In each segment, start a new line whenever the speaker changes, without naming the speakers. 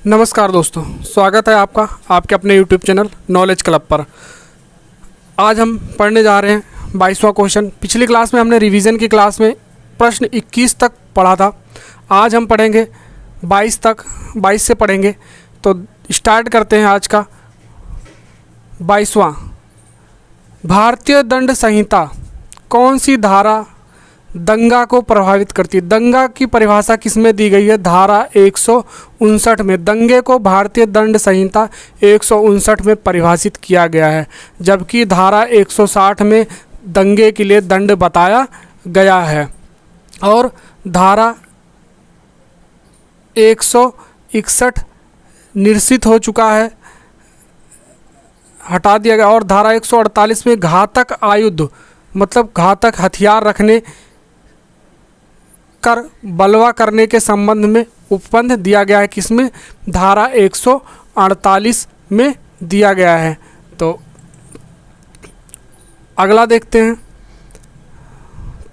नमस्कार दोस्तों, स्वागत है आपका आपके अपने YouTube चैनल नॉलेज क्लब पर। आज हम पढ़ने जा रहे हैं 22वां क्वेश्चन। पिछली क्लास में हमने रिवीजन की क्लास में प्रश्न 21 तक पढ़ा था। आज हम पढ़ेंगे 22 से पढ़ेंगे। तो स्टार्ट करते हैं आज का 22वां। भारतीय दंड संहिता कौन सी धारा दंगा को प्रभावित करती है? दंगा की परिभाषा किसमें दी गई है? धारा 159 में। दंगे को भारतीय दंड संहिता 159 में परिभाषित किया गया है, जबकि धारा 160 में दंगे के लिए दंड बताया गया है और धारा 161 निरसित हो चुका है, हटा दिया गया। और धारा 148 में घातक आयुध मतलब घातक हथियार रखने कर बलवा करने के संबंध में उपबंध दिया गया है। किसमें? धारा 148 में दिया गया है। तो अगला देखते हैं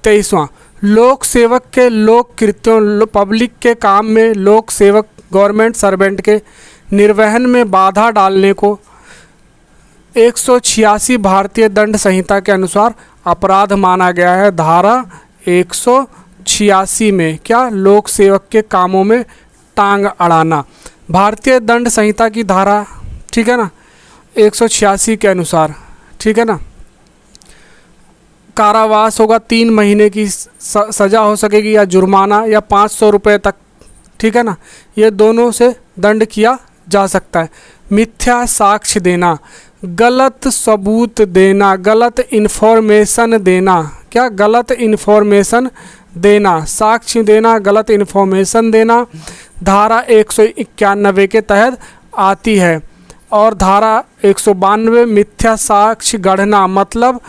23वां। लोक सेवक के लोक कृत्यों पब्लिक के काम में लोक सेवक गवर्नमेंट सर्वेंट के निर्वहन में बाधा डालने को 186 भारतीय दंड संहिता के अनुसार अपराध माना गया है। धारा 186 में क्या? लोक सेवक के कामों में टांग अड़ाना। भारतीय दंड संहिता की धारा, ठीक है ना, 186 के अनुसार, ठीक है ना, कारावास होगा, 3 महीने की सज़ा हो सकेगी या जुर्माना या 500 रुपये तक, ठीक है ना, ये दोनों से दंड किया जा सकता है। मिथ्या साक्ष्य देना, गलत सबूत देना, गलत इन्फॉर्मेशन देना, क्या? गलत इन्फॉर्मेशन देना, साक्ष्य देना, गलत इन्फॉर्मेशन देना धारा 191 के तहत आती है। और धारा 192 मिथ्या साक्ष्य गढ़ना मतलब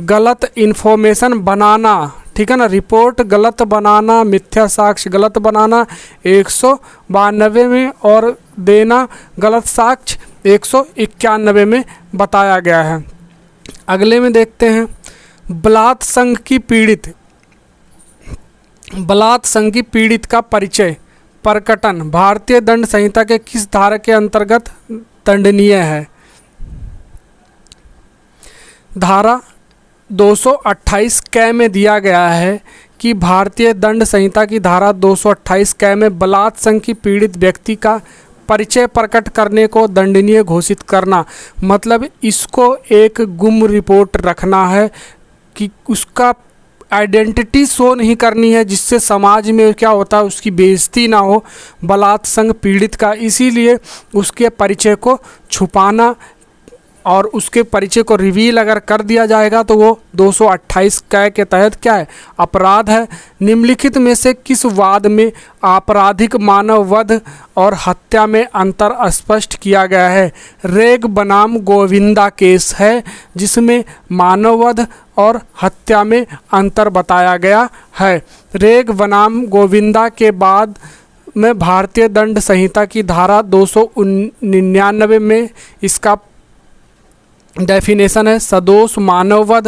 गलत इन्फॉर्मेशन बनाना, ठीक है ना, रिपोर्ट गलत बनाना, मिथ्या साक्ष्य गलत बनाना 192 में, और देना गलत साक्ष्य 191 में बताया गया है। अगले में देखते हैं बलात्संग की पीड़ित का परिचय प्रकटन भारतीय दंड संहिता के किस धारा के अंतर्गत दंडनीय है? धारा 228 कै में दिया गया है कि भारतीय दंड संहिता की धारा 228 कै में बलात्संग की पीड़ित व्यक्ति का परिचय प्रकट करने को दंडनीय घोषित करना, मतलब इसको एक गुम रिपोर्ट रखना है कि उसका आइडेंटिटी शो नहीं करनी है, जिससे समाज में क्या होता है उसकी बेइज्जती ना हो बलात्संग पीड़ित का। इसीलिए उसके परिचय को छुपाना और उसके परिचय को रिवील अगर कर दिया जाएगा तो वो 228 कै के तहत क्या है? अपराध है। निम्नलिखित में से किस वाद में आपराधिक मानव वध और हत्या में अंतर स्पष्ट किया गया है? रेग बनाम गोविंदा केस है जिसमें मानव वध और हत्या में अंतर बताया गया है। रेग बनाम गोविंदा के बाद में भारतीय दंड संहिता की धारा 299 में इसका डेफिनेशन है सदोष मानववध।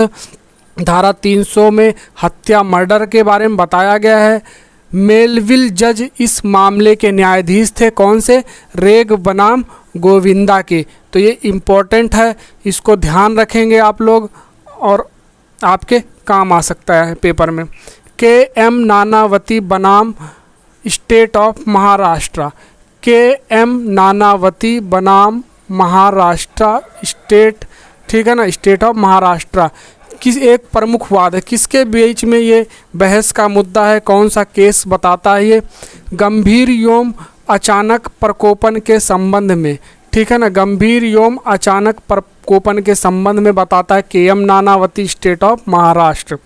धारा 300 में हत्या मर्डर के बारे में बताया गया है। मेलविल जज इस मामले के न्यायाधीश थे, कौन से? रेग बनाम गोविंदा के। तो ये इम्पोर्टेंट है, इसको ध्यान रखेंगे आप लोग और आपके काम आ सकता है पेपर में। के.एम. नानावती बनाम state of Maharashtra. KM. Nanavati बनाम महाराष्ट्र स्टेट, ठीक है ना, स्टेट ऑफ महाराष्ट्र किस एक प्रमुख वाद है? किसके बीच में ये बहस का मुद्दा है? कौन सा केस बताता है ये? गंभीर यौन अचानक प्रकोपन के संबंध में, ठीक है ना, गंभीर यौन अचानक प्रकोपन के संबंध में बताता है KM. Nanavati state of Maharashtra.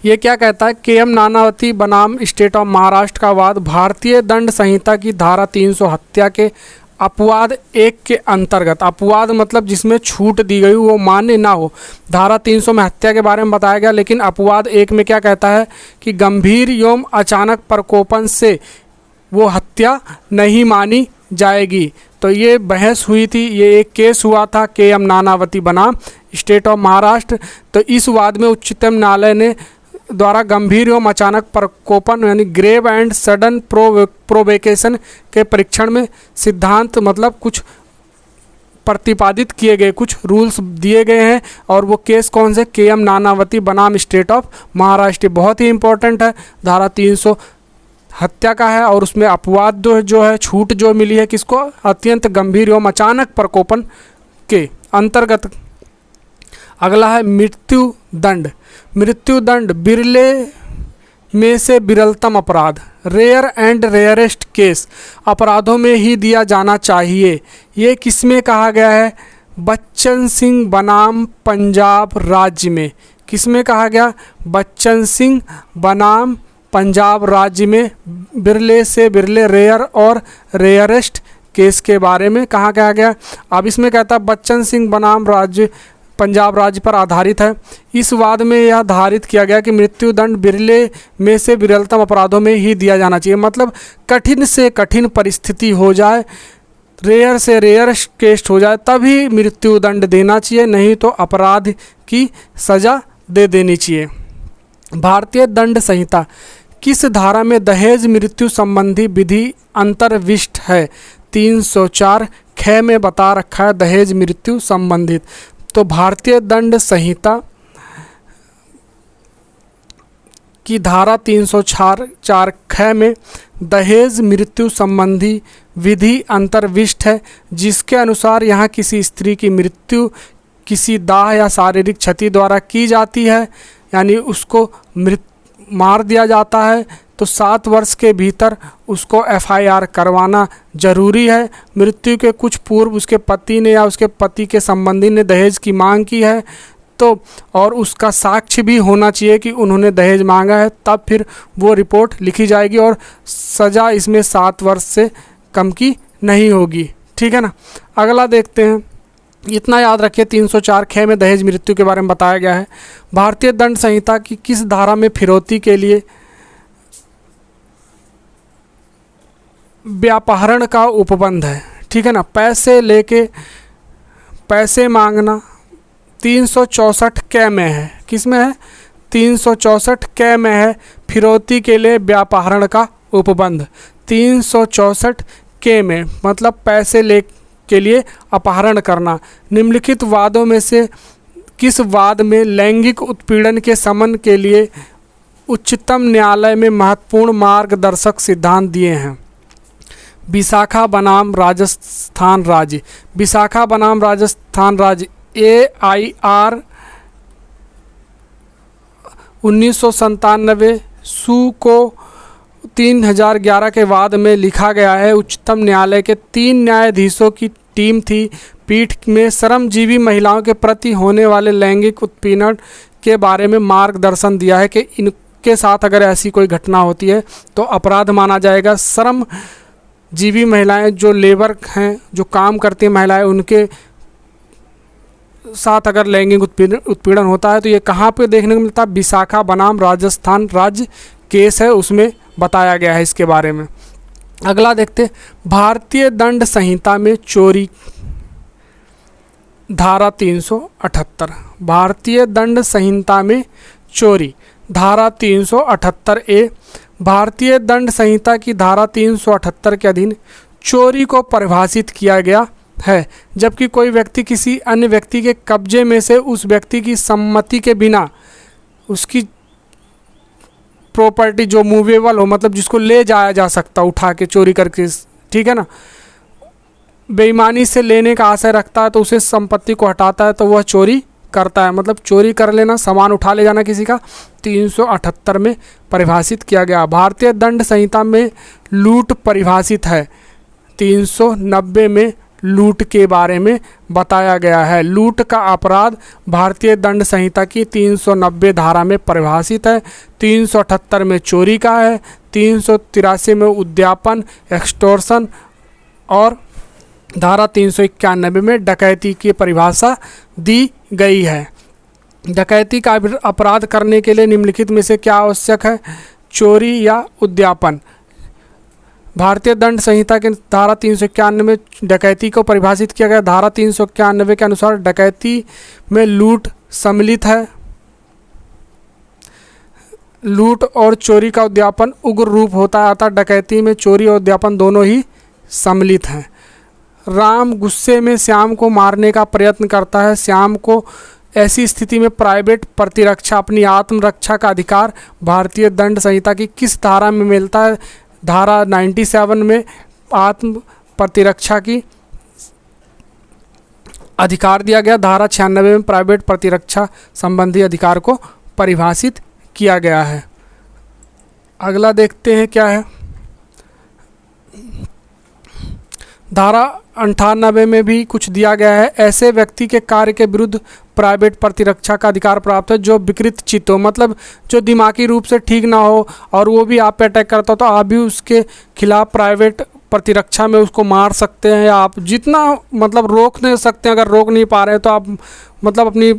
ये क्या कहता है? के.एम. नानावती बनाम स्टेट ऑफ महाराष्ट्र का वाद भारतीय दंड संहिता की धारा 300 हत्या के अपवाद 1 के अंतर्गत, अपवाद मतलब जिसमें छूट दी गई वो मान्य ना हो। धारा 300 में हत्या के बारे में बताया गया, लेकिन अपवाद 1 में क्या कहता है कि गंभीर यौन अचानक प्रकोपन से वो हत्या नहीं मानी जाएगी। तो ये बहस हुई थी, ये एक केस हुआ था के.एम. नानावती बनाम स्टेट ऑफ महाराष्ट्र। तो इस वाद में उच्चतम न्यायालय ने द्वारा गंभीर एवं अचानक प्रकोपन यानी ग्रेव एंड सडन प्रोवोकेशन के परीक्षण में सिद्धांत मतलब कुछ प्रतिपादित किए गए, कुछ रूल्स दिए गए हैं। और वो केस कौन से? KM नानावती बनाम स्टेट ऑफ महाराष्ट्र, बहुत ही इंपॉर्टेंट है। धारा 300 हत्या का है और उसमें अपवाद जो है छूट जो मिली है किसको? अत्यंत गंभीर एवं अचानक प्रकोपन के अंतर्गत। अगला है मृत्यु दंड। मृत्यु दंड बिरले में से विरलतम अपराध, रेयर एंड रेयरेस्ट केस, अपराधों में ही दिया जाना चाहिए। ये किसमें कहा गया है? बच्चन सिंह बनाम पंजाब राज्य में। किसमें कहा गया? बच्चन सिंह बनाम पंजाब राज्य में बिरले से बिरले रेयर और रेयरेस्ट केस के बारे में कहा गया। अब इसमें कहता है बच्चन सिंह बनाम राज्य पंजाब राज्य पर आधारित है। इस वाद में यह आधारित किया गया कि मृत्यु दंड बिरले में से विरलतम अपराधों में ही दिया जाना चाहिए। मतलब कठिन से कठिन परिस्थिति हो जाए, रेयर से रेयर केस हो जाए तभी मृत्यु दंड देना चाहिए, नहीं तो अपराध की सज़ा दे देनी चाहिए। भारतीय दंड संहिता किस धारा में दहेज मृत्यु संबंधी विधि अंतर्विष्ट है? 304 ख में बता रखा है दहेज मृत्यु संबंधित। तो भारतीय दंड संहिता की धारा 304 ख में दहेज मृत्यु संबंधी विधि अंतर्विष्ट है, जिसके अनुसार यहाँ किसी स्त्री की मृत्यु किसी दाह या शारीरिक क्षति द्वारा की जाती है, यानी उसको मार दिया जाता है, तो 7 वर्ष के भीतर उसको FIR करवाना जरूरी है। मृत्यु के कुछ पूर्व उसके पति ने या उसके पति के संबंधी ने दहेज की मांग की है तो और उसका साक्ष्य भी होना चाहिए कि उन्होंने दहेज मांगा है, तब फिर वो रिपोर्ट लिखी जाएगी और सज़ा इसमें 7 वर्ष से कम की नहीं होगी। ठीक है ना। अगला देखते हैं, इतना याद रखिए 304 ख में दहेज मृत्यु के बारे में बताया गया है। भारतीय दंड संहिता की किस धारा में फिरौती के लिए व्यापहरण का उपबंध है? ठीक है ना। पैसे लेके पैसे मांगना 364 क में है। किस में है? 364 क में है फिरौती के लिए व्यापहरण का उपबंध। 364 क में मतलब पैसे ले के लिए अपहरण करना। निम्नलिखित वादों में से किस वाद में लैंगिक उत्पीड़न के शमन के लिए उच्चतम न्यायालय में महत्वपूर्ण मार्गदर्शक सिद्धांत दिए हैं? विशाखा बनाम राजस्थान राज्य। विशाखा बनाम राजस्थान राज्य AIR 1997 सू को 3011 के वाद में लिखा गया है। उच्चतम न्यायालय के 3 न्यायाधीशों की टीम थी। पीठ में श्रमजीवी महिलाओं के प्रति होने वाले लैंगिक उत्पीड़न के बारे में मार्गदर्शन दिया है कि इनके साथ अगर ऐसी कोई घटना होती है तो अपराध माना जाएगा। श्रमजीवी महिलाएं जो लेबर हैं, जो काम करती हैं महिलाएं, उनके साथ अगर लैंगिक उत्पीड़न होता है तो ये कहाँ पे देखने को मिलता है? विशाखा बनाम राजस्थान राज्य केस है, उसमें बताया गया है इसके बारे में। अगला देखते, भारतीय दंड संहिता में चोरी धारा 378। भारतीय दंड संहिता में चोरी धारा 378A। भारतीय दंड संहिता की धारा 378 के अधीन चोरी को परिभाषित किया गया है, जबकि कोई व्यक्ति किसी अन्य व्यक्ति के कब्जे में से उस व्यक्ति की सम्मति के बिना उसकी प्रॉपर्टी जो मूवेबल हो, मतलब जिसको ले जाया जा सकता उठा के चोरी करके, ठीक है ना, बेईमानी से लेने का आशय रखता है तो उसे संपत्ति को हटाता है तो वह चोरी करता है। मतलब चोरी कर लेना, सामान उठा ले जाना किसी का 378 में परिभाषित किया गया। भारतीय दंड संहिता में लूट परिभाषित है। 390 में लूट के बारे में बताया गया है। लूट का अपराध भारतीय दंड संहिता की 390 धारा में परिभाषित है। 378 में चोरी का है। 383 में उद्यापन एक्सटॉर्शन और धारा 391 में डकैती की परिभाषा दी गई है। डकैती का अपराध करने के लिए निम्नलिखित में से क्या आवश्यक है? चोरी या उद्यापन। भारतीय दंड संहिता के धारा 391 में डकैती को परिभाषित किया गया। धारा 391 के अनुसार डकैती में लूट सम्मिलित है। लूट और चोरी का उद्यापन उग्र रूप होता है, अतः डकैती में चोरी और उद्यापन दोनों ही सम्मिलित हैं। राम गुस्से में श्याम को मारने का प्रयत्न करता है। श्याम को ऐसी स्थिति में प्राइवेट प्रतिरक्षा अपनी आत्मरक्षा का अधिकार भारतीय दंड संहिता की किस धारा में मिलता है? धारा 97 में आत्म प्रतिरक्षा की अधिकार दिया गया। धारा 96 में प्राइवेट प्रतिरक्षा संबंधी अधिकार को परिभाषित किया गया है। अगला देखते हैं क्या है। धारा 98 में भी कुछ दिया गया है। ऐसे व्यक्ति के कार्य के विरुद्ध प्राइवेट प्रतिरक्षा का अधिकार प्राप्त है जो विकृत चित्त हो, मतलब जो दिमागी रूप से ठीक ना हो और वो भी आप पे अटैक करता हो तो आप भी उसके खिलाफ प्राइवेट प्रतिरक्षा में उसको मार सकते हैं, या आप जितना मतलब रोक नहीं सकते हैं। अगर रोक नहीं पा रहे हैं तो आप मतलब अपनी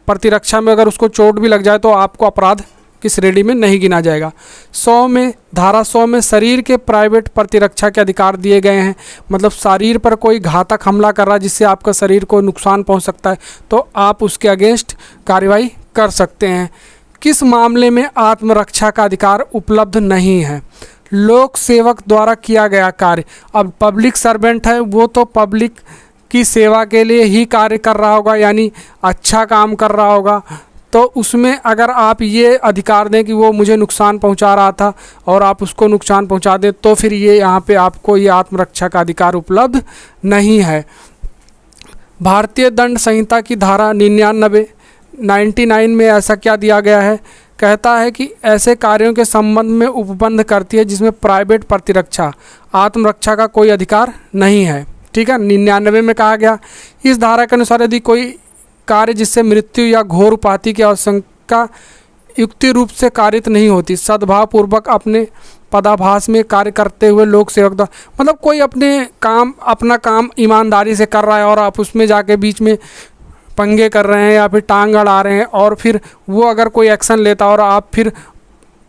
प्रतिरक्षा में अगर उसको चोट भी लग जाए तो आपको अपराध की श्रेणी में नहीं गिना जाएगा। 100 में धारा 100 में शरीर के प्राइवेट प्रतिरक्षा के अधिकार दिए गए हैं, मतलब शरीर पर कोई घातक हमला कर रहा है जिससे आपका शरीर को नुकसान पहुंच सकता है तो आप उसके अगेंस्ट कार्रवाई कर सकते हैं। किस मामले में आत्मरक्षा का अधिकार उपलब्ध नहीं है? लोक सेवक द्वारा किया गया कार्य। अब पब्लिक सर्वेंट है, वो तो पब्लिक की सेवा के लिए ही कार्य कर रहा होगा, यानी अच्छा काम कर रहा होगा, तो उसमें अगर आप ये अधिकार दें कि वो मुझे नुकसान पहुंचा रहा था और आप उसको नुकसान पहुंचा दें तो फिर ये यहाँ पे आपको ये आत्मरक्षा का अधिकार उपलब्ध नहीं है। भारतीय दंड संहिता की धारा 99 में ऐसा क्या दिया गया है? कहता है कि ऐसे कार्यों के संबंध में उपबंध करती है जिसमें प्राइवेट प्रतिरक्षा आत्मरक्षा का कोई अधिकार नहीं है। ठीक है, 99 में कहा गया। इस धारा के अनुसार यदि कोई कार्य जिससे मृत्यु या घोर उपाधि की आशंका युक्ति रूप से कारित नहीं होती, सद्भावपूर्वक अपने पदाभास में कार्य करते हुए लोक सेवक द्वारा, मतलब कोई अपना काम ईमानदारी से कर रहा है और आप उसमें जाके बीच में पंगे कर रहे हैं या फिर टांग अड़ा रहे हैं और फिर वो अगर कोई एक्शन लेता और आप फिर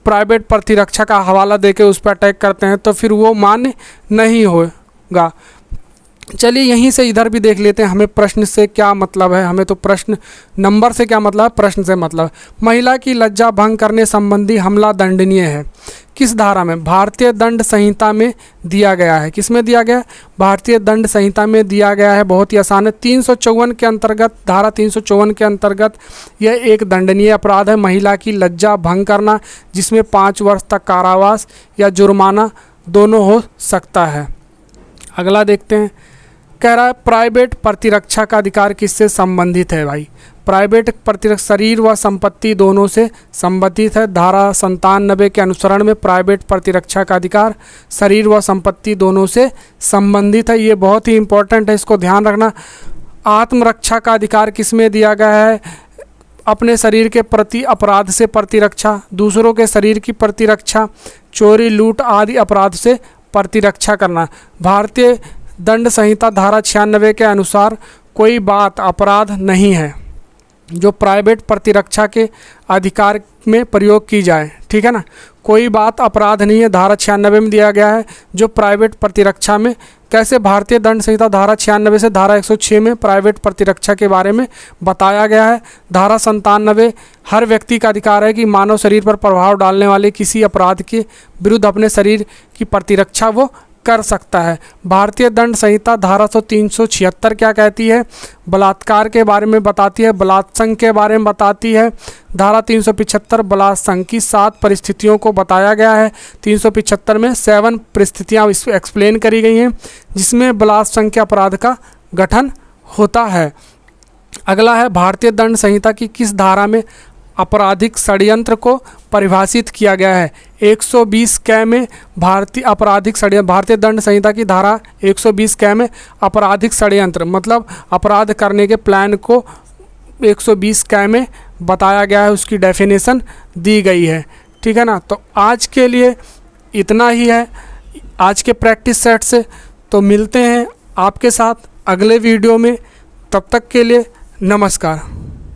प्राइवेट प्रतिरक्षा का हवाला देके उस पर अटैक करते हैं तो फिर वो मान्य नहीं होगा। चलिए यहीं से इधर भी देख लेते हैं हमें प्रश्न से क्या मतलब है। हमें तो प्रश्न नंबर से क्या मतलब है, प्रश्न से मतलब महिला की लज्जा भंग करने संबंधी हमला दंडनीय है। किस धारा में? भारतीय दंड संहिता में दिया गया है। किस में दिया गया? भारतीय दंड संहिता में दिया गया है। बहुत ही आसान है। 354 के अंतर्गत, धारा 354 के अंतर्गत यह एक दंडनीय अपराध है, महिला की लज्जा भंग करना, जिसमें 5 वर्ष तक कारावास या जुर्माना दोनों हो सकता है। अगला देखते हैं। कह रहा है प्राइवेट प्रतिरक्षा का अधिकार किससे संबंधित है? भाई प्राइवेट प्रतिरक्षा शरीर व संपत्ति दोनों से संबंधित है। धारा 97 के अनुसरण में प्राइवेट प्रतिरक्षा का अधिकार शरीर व संपत्ति दोनों से संबंधित है। ये बहुत ही इंपॉर्टेंट है, इसको ध्यान रखना। आत्मरक्षा का अधिकार किस में दिया गया है? अपने शरीर के प्रति अपराध से प्रतिरक्षा, दूसरों के शरीर की प्रतिरक्षा, चोरी लूट आदि अपराध से प्रतिरक्षा करना। भारतीय दंड संहिता धारा 96 के अनुसार कोई बात अपराध नहीं है जो प्राइवेट प्रतिरक्षा के अधिकार में प्रयोग की जाए। ठीक है ना, कोई बात अपराध नहीं है, धारा 96 में दिया गया है जो प्राइवेट प्रतिरक्षा में। कैसे? भारतीय दंड संहिता धारा 96 से धारा 106 में प्राइवेट प्रतिरक्षा के बारे में बताया गया है। धारा 97 हर व्यक्ति का अधिकार है कि मानव शरीर पर प्रभाव डालने वाले किसी अपराध के विरुद्ध अपने शरीर की प्रतिरक्षा वो कर सकता है। भारतीय दंड संहिता धारा 376 क्या कहती है? बलात्कार के बारे में बताती है, बलात्संग के बारे में बताती है। धारा 375 बलात्संग की 7 परिस्थितियों को बताया गया है। 375 में 7 परिस्थितियाँ एक्सप्लेन करी गई हैं जिसमें बलात्संग के अपराध का गठन होता है। अगला है भारतीय दंड संहिता की किस धारा में आपराधिक षड्यंत्र को परिभाषित किया गया है? 120 कै में भारतीय आपराधिक षड्यंत्र, भारतीय दंड संहिता की धारा 120 कै में आपराधिक षड्यंत्र मतलब अपराध करने के प्लान को 120 कै में बताया गया है, उसकी डेफिनेशन दी गई है। ठीक है ना, तो आज के लिए इतना ही है आज के प्रैक्टिस सेट से। तो मिलते हैं आपके साथ अगले वीडियो में, तब तक के लिए नमस्कार।